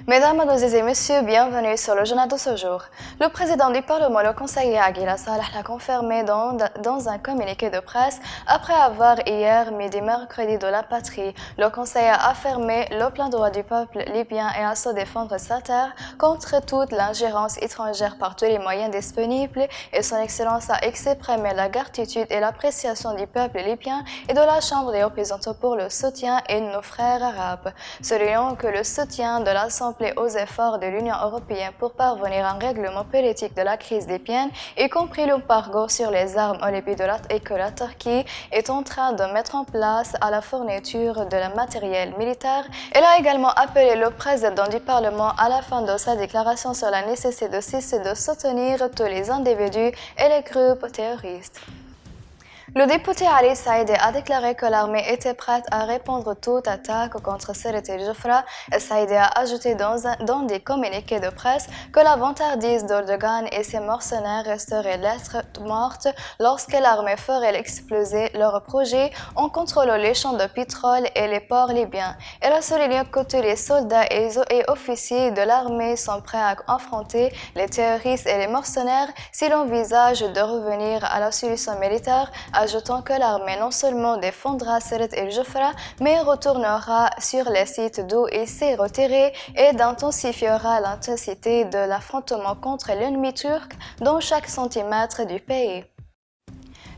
Mesdames, Mademoiselles et Messieurs, bienvenue sur le journal de ce jour. Le président du Parlement, le conseiller Aguila Salah, l'a confirmé dans un communiqué de presse après avoir hier midi mercredi de la patrie. Le conseiller a affirmé le plein droit du peuple libyen et à se défendre sa terre contre toute l'ingérence étrangère par tous les moyens disponibles et son Excellence a exprimé la gratitude et l'appréciation du peuple libyen et de la Chambre des représentants pour le soutien et nos frères arabes. Soulignons que le soutien de l'Assemblée aux efforts de l'Union européenne pour parvenir à un règlement politique de la crise libyen, y compris l'embargo sur les armes au début et que la Turquie est en train de mettre en place à la fourniture de la matériel militaire. Elle a également appelé le président du Parlement à la fin de sa déclaration sur la nécessité de cesser de soutenir tous les individus et les groupes terroristes. Le député Ali Saïdi a déclaré que l'armée était prête à répondre à toute attaque contre Seret el-Jufra. Saïdi a ajouté dans des communiqués de presse que la vantardise d'Erdogan et ses mercenaires resteraient lettre morte lorsque l'armée ferait exploser leur projet en contrôlant les champs de pétrole et les ports libyens. Elle a souligné que tous les soldats et officiers de l'armée sont prêts à affronter les terroristes et les mercenaires si l'on envisage de revenir à la solution militaire, ajoutant que l'armée non seulement défendra Seret el-Jufra, mais retournera sur les sites d'où il s'est retiré et intensifiera l'intensité de l'affrontement contre l'ennemi turc dans chaque centimètre du pays.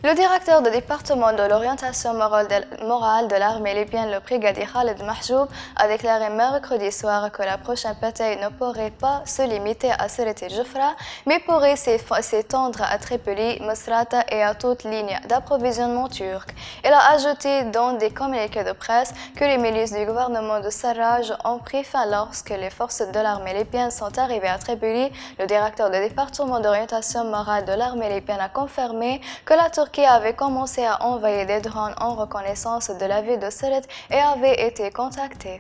Le directeur du département de l'orientation morale de l'armée libyenne, le brigadier Khaled Mahjoub, a déclaré mercredi soir que la prochaine bataille ne pourrait pas se limiter à Seret el-Jufra, mais pourrait s'étendre à Tripoli, Misrata et à toute ligne d'approvisionnement turc. Il a ajouté dans des communiqués de presse que les milices du gouvernement de Sarraj ont pris fin lorsque les forces de l'armée libyenne sont arrivées à Tripoli. Le directeur du département d'orientation morale de l'armée libyenne a confirmé que la Turquie avait commencé à envoyer des drones en reconnaissance de la ville de Seret et avait été contacté.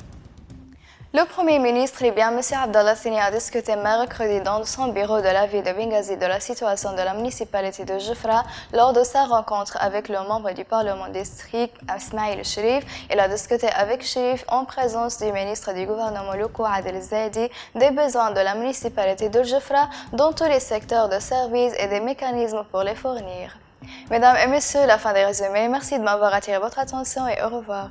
Le Premier ministre libyen, M. Abdallah Thani, a discuté mercredi dans son bureau de la ville de Benghazi de la situation de la municipalité de Jufra lors de sa rencontre avec le membre du Parlement district, Ismail Sherif. Il a discuté avec Sherif en présence du ministre du gouvernement local, Adel Zaidi, des besoins de la municipalité de Jufra dans tous les secteurs de services et des mécanismes pour les fournir. Mesdames et messieurs, la fin des résumés. Merci de m'avoir attiré votre attention et au revoir.